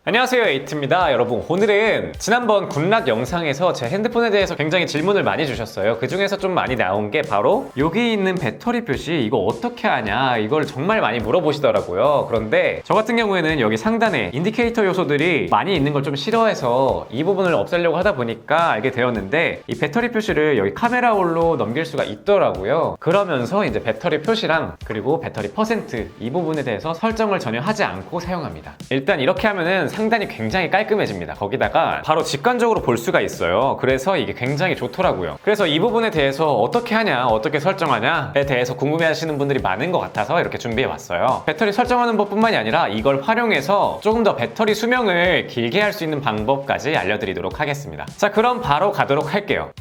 안녕하세요, 에이트입니다. 여러분, 오늘은 지난번 굿락 영상에서 제 핸드폰에 대해서 굉장히 질문을 많이 주셨어요. 그 중에서 좀 많이 나온 게 바로 여기 있는 배터리 표시 이거 어떻게 하냐, 이걸 정말 많이 물어보시더라고요. 그런데 저 같은 경우에는 여기 상단에 인디케이터 요소들이 많이 있는 걸 좀 싫어해서 이 부분을 없애려고 하다 보니까 알게 되었는데, 이 배터리 표시를 여기 카메라 홀로 넘길 수가 있더라고요. 그러면서 이제 배터리 표시랑 그리고 배터리 퍼센트 이 부분에 대해서 설정을 전혀 하지 않고 사용합니다. 일단 이렇게 하면은 상단이 굉장히 깔끔해집니다. 거기다가 바로 직관적으로 볼 수가 있어요. 그래서 이게 굉장히 좋더라고요. 그래서 이 부분에 대해서 어떻게 하냐, 어떻게 설정하냐에 대해서 궁금해 하시는 분들이 많은 것 같아서 이렇게 준비해 왔어요. 배터리 설정하는 법뿐만이 아니라 이걸 활용해서 조금 더 배터리 수명을 길게 할 수 있는 방법까지 알려드리도록 하겠습니다. 자, 그럼 바로 가도록 할게요.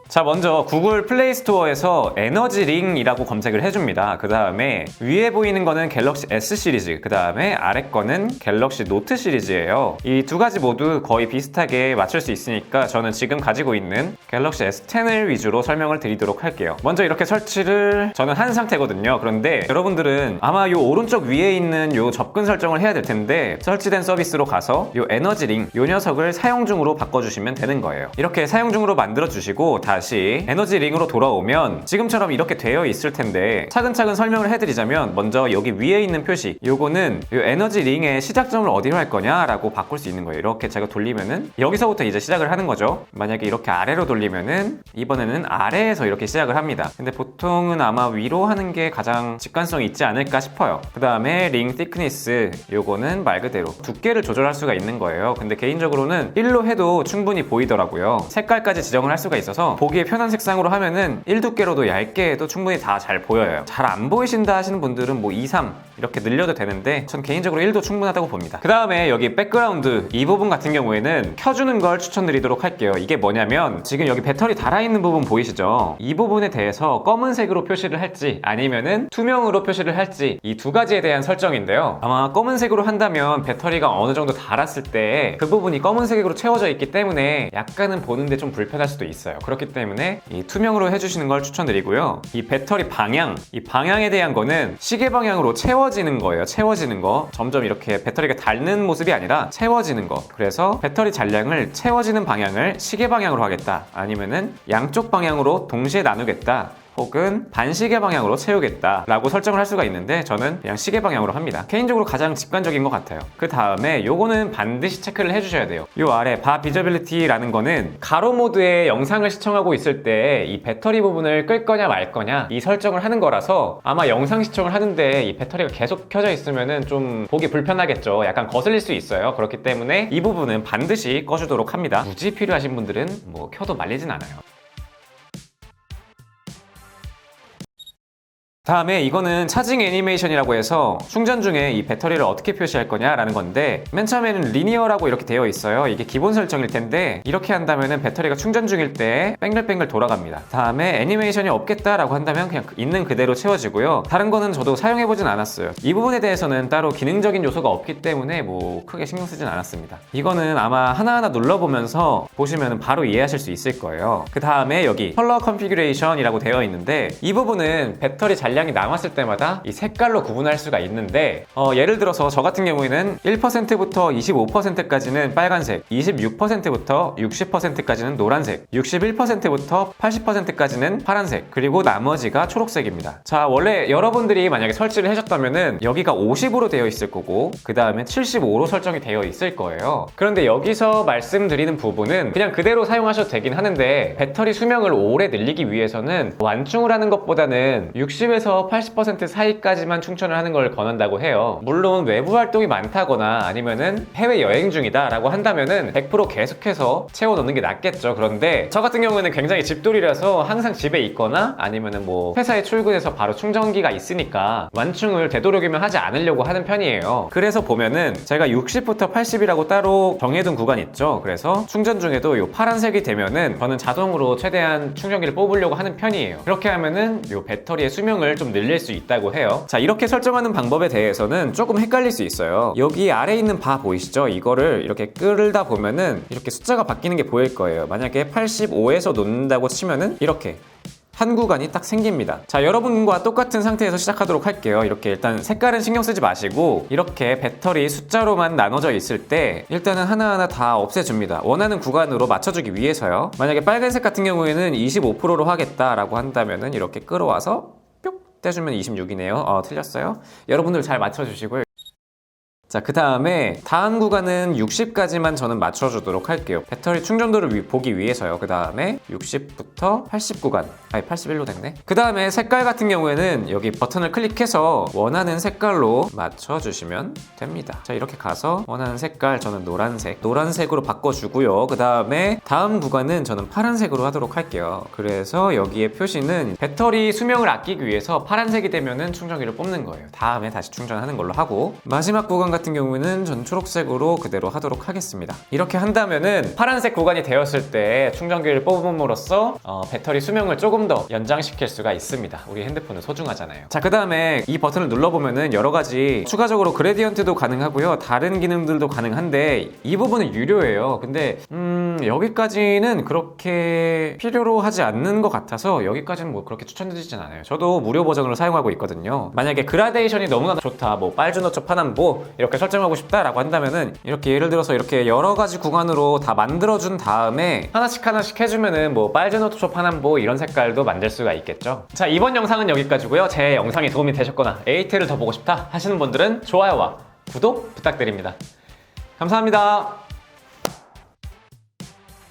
자, 먼저 구글 플레이 스토어에서 에너지링이라고 검색을 해줍니다. 그 다음에 위에 보이는 거는 갤럭시 S 시리즈, 그 다음에 아래 거는 갤럭시 노트 시리즈예요. 이 두 가지 모두 거의 비슷하게 맞출 수 있으니까 저는 지금 가지고 있는 갤럭시 S10을 위주로 설명을 드리도록 할게요. 먼저 이렇게 설치를 저는 한 상태거든요. 그런데 여러분들은 아마 이 오른쪽 위에 있는 이 접근 설정을 해야 될 텐데, 설치된 서비스로 가서 이 에너지링 이 녀석을 사용 중으로 바꿔주시면 되는 거예요. 이렇게 사용 중으로 만들어 주시고 다시 에너지링으로 돌아오면 지금처럼 이렇게 되어 있을 텐데, 차근차근 설명을 해드리자면 먼저 여기 위에 있는 표시, 요거는 이 에너지링의 시작점을 어디로 할 거냐라고 바꿀 수 있는 거예요. 이렇게 제가 돌리면은 여기서부터 이제 시작을 하는 거죠. 만약에 이렇게 아래로 돌리면은 이번에는 아래에서 이렇게 시작을 합니다. 근데 보통은 아마 위로 하는 게 가장 직관성이 있지 않을까 싶어요. 그 다음에 링 thickness, 요거는 말 그대로 두께를 조절할 수가 있는 거예요. 근데 개인적으로는 1로 해도 충분히 보이더라고요. 색깔까지 지정을 할 수가 있어서 보기에 편한 색상으로 하면은 1두께로도 얇게 해도 충분히 다 잘 보여요. 잘 안 보이신다 하시는 분들은 뭐 2, 3 이렇게 늘려도 되는데 전 개인적으로 1도 충분하다고 봅니다. 그 다음에 여기 백그라운드 이 부분 같은 경우에는 켜주는 걸 추천드리도록 할게요. 이게 뭐냐면 지금 여기 배터리 달아있는 부분 보이시죠? 이 부분에 대해서 검은색으로 표시를 할지 아니면은 투명으로 표시를 할지, 이 두 가지에 대한 설정인데요. 아마 검은색으로 한다면 배터리가 어느 정도 달았을 때 그 부분이 검은색으로 채워져 있기 때문에 약간은 보는데 좀 불편할 수도 있어요. 그렇기 때문에 이 투명으로 해주시는 걸 추천드리고요. 이 배터리 방향, 이 방향에 대한 거는 시계 방향으로 채워지는 거예요. 채워지는 거. 점점 이렇게 배터리가 닳는 모습이 아니라 채워지는 거. 그래서 배터리 잔량을 채워지는 방향을 시계 방향으로 하겠다, 아니면은 양쪽 방향으로 동시에 나누겠다, 혹은 반시계 방향으로 채우겠다 라고 설정을 할 수가 있는데, 저는 그냥 시계 방향으로 합니다. 개인적으로 가장 직관적인 것 같아요. 그 다음에 요거는 반드시 체크를 해주셔야 돼요. 요 아래 바 비저빌리티라는 거는 가로 모드의 영상을 시청하고 있을 때 이 배터리 부분을 끌 거냐 말 거냐 이 설정을 하는 거라서, 아마 영상 시청을 하는데 이 배터리가 계속 켜져 있으면은 좀 보기 불편하겠죠. 약간 거슬릴 수 있어요. 그렇기 때문에 이 부분은 반드시 꺼주도록 합니다. 굳이 필요하신 분들은 뭐 켜도 말리진 않아요. 다음에 이거는 차징 애니메이션이라고 해서 충전 중에 이 배터리를 어떻게 표시할 거냐라는 건데, 맨 처음에는 리니어라고 이렇게 되어 있어요. 이게 기본 설정일 텐데 이렇게 한다면은 배터리가 충전 중일 때 뱅글뱅글 돌아갑니다. 다음에 애니메이션이 없겠다라고 한다면 그냥 있는 그대로 채워지고요. 다른 거는 저도 사용해보진 않았어요. 이 부분에 대해서는 따로 기능적인 요소가 없기 때문에 뭐 크게 신경 쓰진 않았습니다. 이거는 아마 하나하나 눌러보면서 보시면 바로 이해하실 수 있을 거예요. 그 다음에 여기 컬러 컨피규레이션이라고 되어 있는데, 이 부분은 배터리 잔량이 남았을 때마다 이 색깔로 구분할 수가 있는데, 예를 들어서 저 같은 경우에는 1%부터 25%까지는 빨간색, 26%부터 60%까지는 노란색, 61%부터 80%까지는 파란색, 그리고 나머지가 초록색입니다. 자, 원래 여러분들이 만약에 설치를 하셨다면은 여기가 50으로 되어 있을 거고 그 다음에 75로 설정이 되어 있을 거예요. 그런데 여기서 말씀드리는 부분은 그냥 그대로 사용하셔도 되긴 하는데, 배터리 수명을 오래 늘리기 위해서는 완충을 하는 것보다는 60에서 80% 사이까지만 충전을 하는 걸 권한다고 해요. 물론 외부 활동이 많다거나 아니면은 해외 여행 중이다 라고 한다면은 100% 계속해서 채워놓는 게 낫겠죠. 그런데 저 같은 경우는 굉장히 집돌이라서 항상 집에 있거나 아니면은 뭐 회사에 출근해서 바로 충전기가 있으니까 완충을 되도록이면 하지 않으려고 하는 편이에요. 그래서 보면은 제가 60부터 80이라고 따로 정해둔 구간 있죠. 그래서 충전 중에도 이 파란색이 되면은 저는 자동으로 최대한 충전기를 뽑으려고 하는 편이에요. 그렇게 하면은 이 배터리의 수명을 좀 늘릴 수 있다고 해요. 자, 이렇게 설정하는 방법에 대해서는 조금 헷갈릴 수 있어요. 여기 아래 있는 바 보이시죠? 이거를 이렇게 끌다 보면은 이렇게 숫자가 바뀌는 게 보일 거예요. 만약에 85에서 놓는다고 치면은 이렇게 한 구간이 딱 생깁니다. 자, 여러분과 똑같은 상태에서 시작하도록 할게요. 이렇게 일단 색깔은 신경 쓰지 마시고 이렇게 배터리 숫자로만 나눠져 있을 때 일단은 하나하나 다 없애줍니다. 원하는 구간으로 맞춰주기 위해서요. 만약에 빨간색 같은 경우에는 25%로 하겠다라고 한다면은 이렇게 끌어와서 뿅 떼주면 26이네요. 틀렸어요. 여러분들 잘 맞춰주시고요. 자, 그 다음에 다음 구간은 60까지만 저는 맞춰주도록 할게요. 배터리 충전도를 보기 위해서요. 그 다음에 60부터 80 구간, 81로 됐네. 그 다음에 색깔 같은 경우에는 여기 버튼을 클릭해서 원하는 색깔로 맞춰주시면 됩니다. 자, 이렇게 가서 원하는 색깔, 저는 노란색으로 바꿔주고요. 그 다음에 다음 구간은 저는 파란색으로 하도록 할게요. 그래서 여기에 표시는 배터리 수명을 아끼기 위해서 파란색이 되면은 충전기를 뽑는 거예요. 다음에 다시 충전하는 걸로 하고, 마지막 구간 같은 경우는 전 초록색으로 그대로 하도록 하겠습니다. 이렇게 한다면은 파란색 구간이 되었을 때 충전기를 뽑음으로써 배터리 수명을 조금 더 연장시킬 수가 있습니다. 우리 핸드폰은 소중하잖아요. 자, 그 다음에 이 버튼을 눌러보면은 여러 가지 추가적으로 그레디언트도 가능하고요. 다른 기능들도 가능한데 이 부분은 유료예요. 근데 여기까지는 그렇게 필요로 하지 않는 것 같아서 여기까지는 뭐 그렇게 추천드리진 않아요. 저도 무료 버전으로 사용하고 있거든요. 만약에 그라데이션이 너무나 좋다, 뭐 빨주노초 파남보 이렇게 설정하고 싶다라고 한다면은 이렇게 예를 들어서 이렇게 여러 가지 구간으로 다 만들어준 다음에 하나씩 해주면은 뭐 빨주노초 파남보 이런 색깔도 만들 수가 있겠죠. 자, 이번 영상은 여기까지고요. 제 영상이 도움이 되셨거나 에이트를 더 보고 싶다 하시는 분들은 좋아요와 구독 부탁드립니다. 감사합니다.